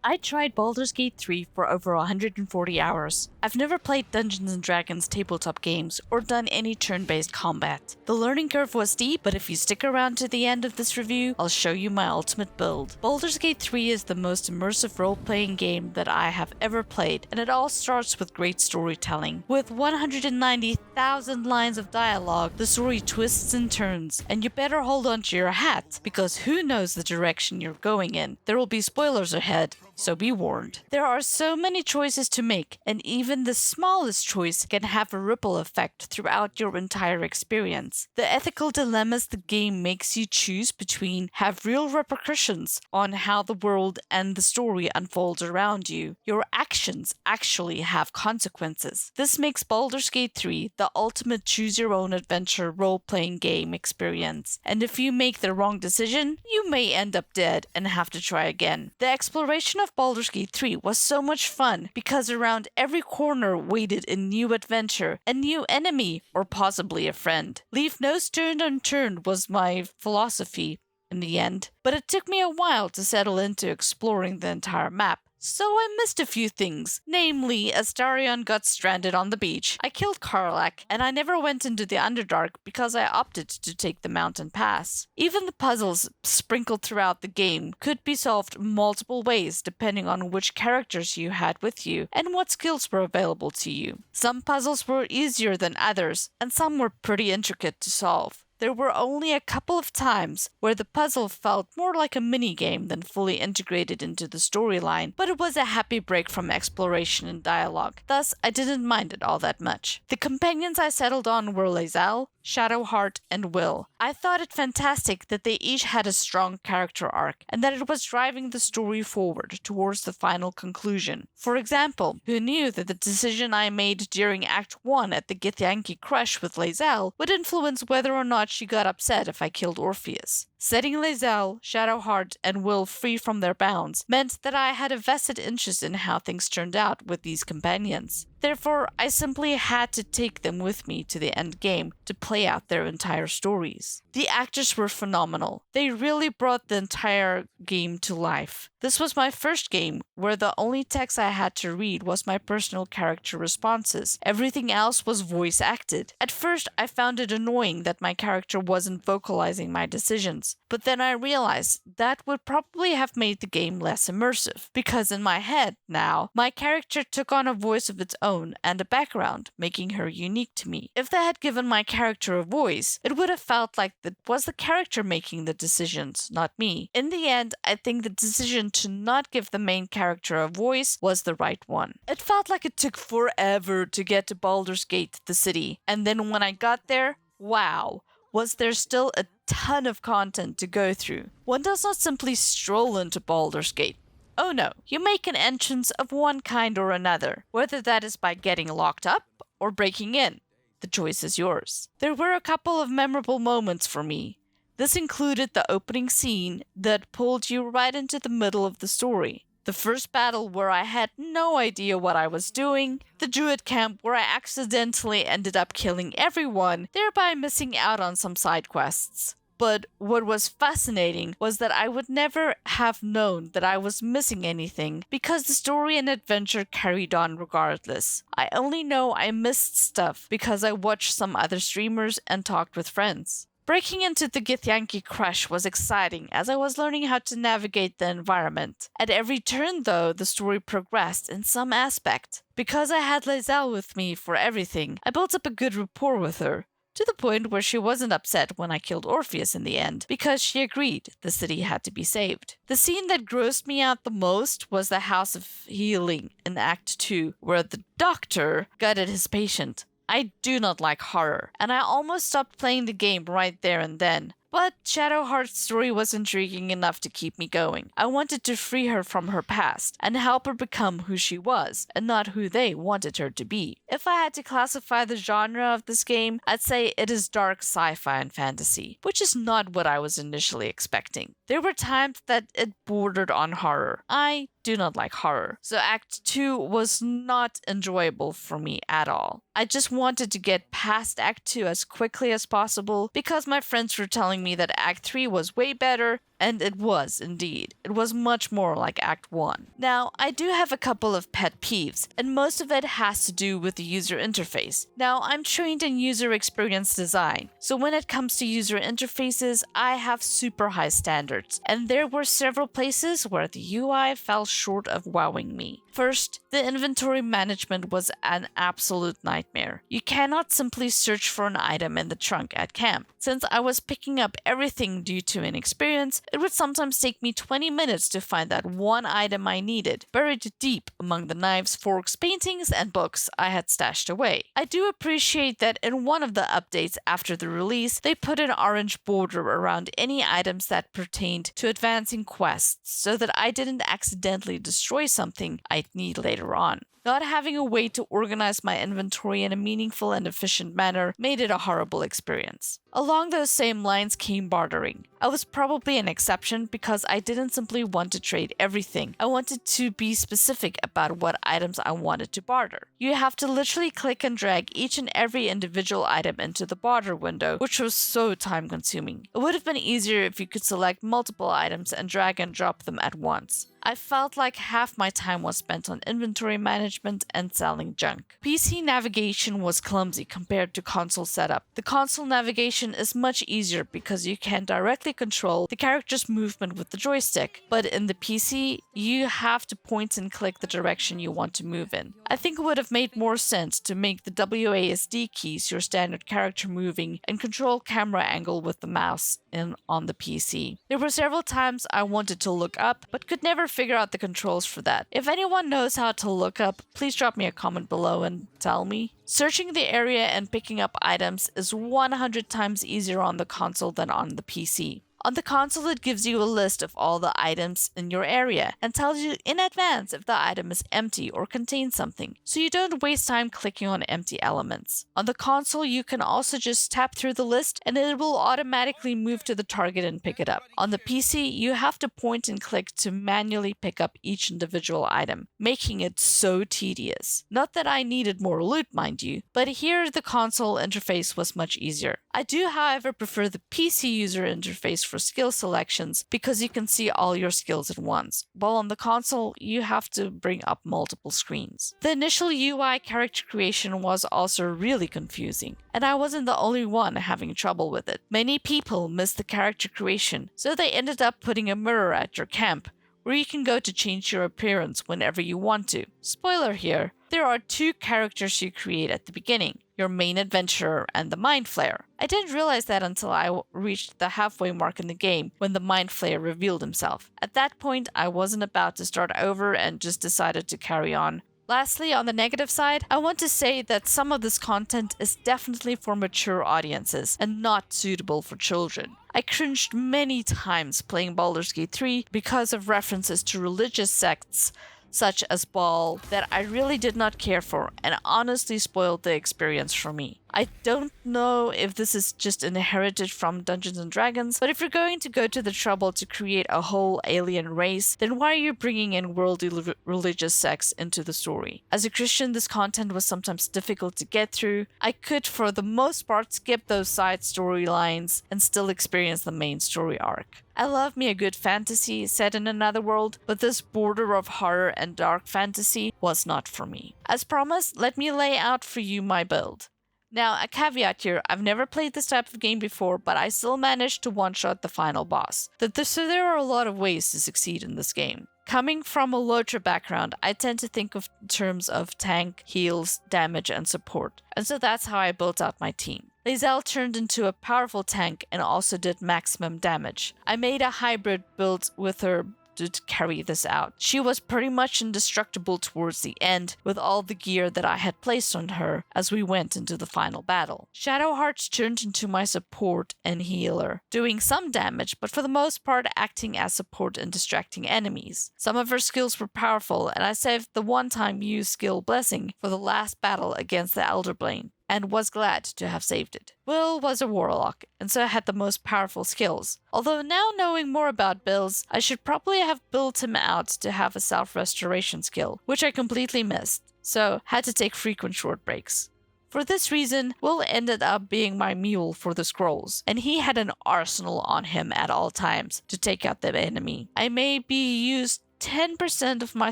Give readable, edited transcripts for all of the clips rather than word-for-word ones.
I tried Baldur's Gate 3 for over 140 hours. I've never played Dungeons & Dragons tabletop games or done any turn-based combat. The learning curve was steep, but if you stick around to the end of this review, I'll show you my ultimate build. Baldur's Gate 3 is the most immersive role-playing game that I have ever played, and it all starts with great storytelling. With 190,000 lines of dialogue, the story twists and turns, and you better hold on to your hat, because who knows the direction you're going in. There will be spoilers ahead, so be warned. There are so many choices to make, and even the smallest choice can have a ripple effect throughout your entire experience. The ethical dilemmas the game makes you choose between have real repercussions on how the world and the story unfolds around you. Your actions actually have consequences. This makes Baldur's Gate 3 the ultimate choose-your-own-adventure role-playing game experience, and if you make the wrong decision, you may end up dead and have to try again. The exploration of Baldur's Gate 3 was so much fun because around every corner waited a new adventure, a new enemy, or possibly a friend. Leave no stone unturned was my philosophy in the end, but it took me a while to settle into exploring the entire map. So I missed a few things, namely, Astarion got stranded on the beach, I killed Karlach, and I never went into the Underdark because I opted to take the mountain pass. Even the puzzles sprinkled throughout the game could be solved multiple ways depending on which characters you had with you and what skills were available to you. Some puzzles were easier than others, and some were pretty intricate to solve. There were only a couple of times where the puzzle felt more like a mini-game than fully integrated into the storyline, but it was a happy break from exploration and dialogue, thus I didn't mind it all that much. The companions I settled on were Lae'zel, Shadowheart, and Will. I thought it fantastic that they each had a strong character arc, and that it was driving the story forward towards the final conclusion. For example, who knew that the decision I made during Act 1 at the Githyanki crush with Lae'zel would influence whether or not she got upset if I killed Orpheus? Setting Lae'zel, Shadowheart, and Will free from their bounds meant that I had a vested interest in how things turned out with these companions. Therefore, I simply had to take them with me to the end game to play out their entire stories. The actors were phenomenal. They really brought the entire game to life. This was my first game where the only text I had to read was my personal character responses. Everything else was voice acted. At first, I found it annoying that my character wasn't vocalizing my decisions, but then I realized that would probably have made the game less immersive, because in my head now, my character took on a voice of its own and a background, making her unique to me. If they had given my character a voice, it would have felt like it was the character making the decisions, not me. In the end, I think the decision to not give the main character a voice was the right one. It felt like it took forever to get to Baldur's Gate, the city, and then when I got there, wow, was there still a ton of content to go through. One does not simply stroll into Baldur's Gate. Oh no, you make an entrance of one kind or another, whether that is by getting locked up or breaking in. The choice is yours. There were a couple of memorable moments for me. This included the opening scene that pulled you right into the middle of the story. The first battle where I had no idea what I was doing, the druid camp where I accidentally ended up killing everyone, thereby missing out on some side quests. But what was fascinating was that I would never have known that I was missing anything because the story and adventure carried on regardless. I only know I missed stuff because I watched some other streamers and talked with friends. Breaking into the Githyanki crush was exciting as I was learning how to navigate the environment. At every turn though, the story progressed in some aspect. Because I had Lae'zel with me for everything, I built up a good rapport with her, to the point where she wasn't upset when I killed Orpheus in the end, because she agreed the city had to be saved. The scene that grossed me out the most was the House of Healing in Act 2, where the doctor gutted his patient. I do not like horror, and I almost stopped playing the game right there and then. But Shadowheart's story was intriguing enough to keep me going. I wanted to free her from her past and help her become who she was, and not who they wanted her to be. If I had to classify the genre of this game, I'd say it is dark sci-fi and fantasy, which is not what I was initially expecting. There were times that it bordered on horror. I do not like horror, so Act 2 was not enjoyable for me at all. I just wanted to get past Act 2 as quickly as possible because my friends were telling me that Act 3 was way better And it was, indeed. It was much more like Act 1. Now, I do have a couple of pet peeves, and most of it has to do with the user interface. Now, I'm trained in user experience design, so when it comes to user interfaces, I have super high standards, and there were several places where the UI fell short of wowing me. First, the inventory management was an absolute nightmare. You cannot simply search for an item in the trunk at camp. Since I was picking up everything due to inexperience, it would sometimes take me 20 minutes to find that one item I needed, buried deep among the knives, forks, paintings, and books I had stashed away. I do appreciate that in one of the updates after the release, they put an orange border around any items that pertained to advancing quests so that I didn't accidentally destroy something I'd need later on. Not having a way to organize my inventory in a meaningful and efficient manner made it a horrible experience. Along those same lines came bartering. I was probably an exception because I didn't simply want to trade everything. I wanted to be specific about what items I wanted to barter. You have to literally click and drag each and every individual item into the barter window, which was so time consuming. It would have been easier if you could select multiple items and drag and drop them at once. I felt like half my time was spent on inventory management and selling junk. PC navigation was clumsy compared to console setup. The console navigation is much easier because you can directly control the character's movement with the joystick, but in the PC, you have to point and click the direction you want to move in. I think it would have made more sense to make the WASD keys your standard character moving and control camera angle with the mouse on the PC. There were several times I wanted to look up, but could never figure out the controls for that. If anyone knows how to look up, please drop me a comment below and tell me. Searching the area and picking up items is 100 times easier on the console than on the PC. On the console, it gives you a list of all the items in your area and tells you in advance if the item is empty or contains something, so you don't waste time clicking on empty elements. On the console, you can also just tap through the list and it will automatically move to the target and pick it up. On the PC, you have to point and click to manually pick up each individual item, making it so tedious. Not that I needed more loot, mind you, but here the console interface was much easier. I do, however, prefer the PC user interface for skill selections because you can see all your skills at once, while on the console you have to bring up multiple screens. The initial UI character creation was also really confusing, and I wasn't the only one having trouble with it. Many people missed the character creation, so they ended up putting a mirror at your camp, where you can go to change your appearance whenever you want to. Spoiler here, there are two characters you create at the beginning, your main adventurer and the Mind Flayer. I didn't realize that until I reached the halfway mark in the game when the Mind Flayer revealed himself. At that point, I wasn't about to start over and just decided to carry on. Lastly, on the negative side, I want to say that some of this content is definitely for mature audiences and not suitable for children. I cringed many times playing Baldur's Gate 3 because of references to religious sects such as Baal that I really did not care for and honestly spoiled the experience for me. I don't know if this is just inherited from Dungeons & Dragons, but if you're going to go to the trouble to create a whole alien race, then why are you bringing in worldly religious sects into the story? As a Christian, this content was sometimes difficult to get through. I could, for the most part, skip those side storylines and still experience the main story arc. I love me a good fantasy set in another world, but this border of horror and dark fantasy was not for me. As promised, let me lay out for you my build. Now, a caveat here, I've never played this type of game before, but I still managed to one-shot the final boss. So there are a lot of ways to succeed in this game. Coming from a Lotra background, I tend to think of terms of tank, heals, damage, and support, and so that's how I built out my team. Lae'zel turned into a powerful tank and also did maximum damage. I made a hybrid build with her to carry this out. She was pretty much indestructible towards the end with all the gear that I had placed on her as we went into the final battle. Shadowhearts turned into my support and healer, doing some damage but for the most part acting as support and distracting enemies. Some of her skills were powerful and I saved the one-time use skill Blessing for the last battle against the Elderblane, and was glad to have saved it. Will was a warlock, and so had the most powerful skills. Although now knowing more about builds, I should probably have built him out to have a self-restoration skill, which I completely missed, so had to take frequent short breaks. For this reason, Will ended up being my mule for the scrolls, and he had an arsenal on him at all times to take out the enemy. I maybe used 10% of my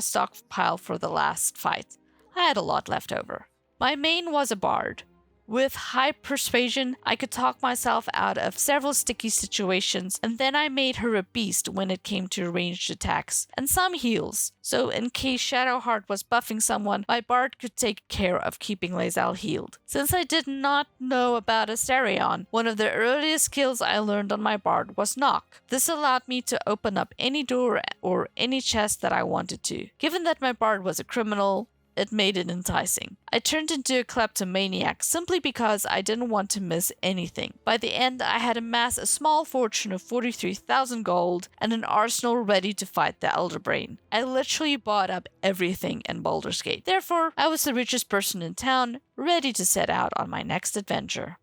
stockpile for the last fight. I had a lot left over. My main was a bard. With high persuasion, I could talk myself out of several sticky situations, and then I made her a beast when it came to ranged attacks, and some heals. So in case Shadowheart was buffing someone, my bard could take care of keeping Lae'zel healed. Since I did not know about Astarion, one of the earliest skills I learned on my bard was Knock. This allowed me to open up any door or any chest that I wanted to. Given that my bard was a criminal, it made it enticing. I turned into a kleptomaniac simply because I didn't want to miss anything. By the end, I had amassed a small fortune of 43,000 gold and an arsenal ready to fight the Elderbrain. I literally bought up everything in Baldur's Gate. Therefore, I was the richest person in town, ready to set out on my next adventure.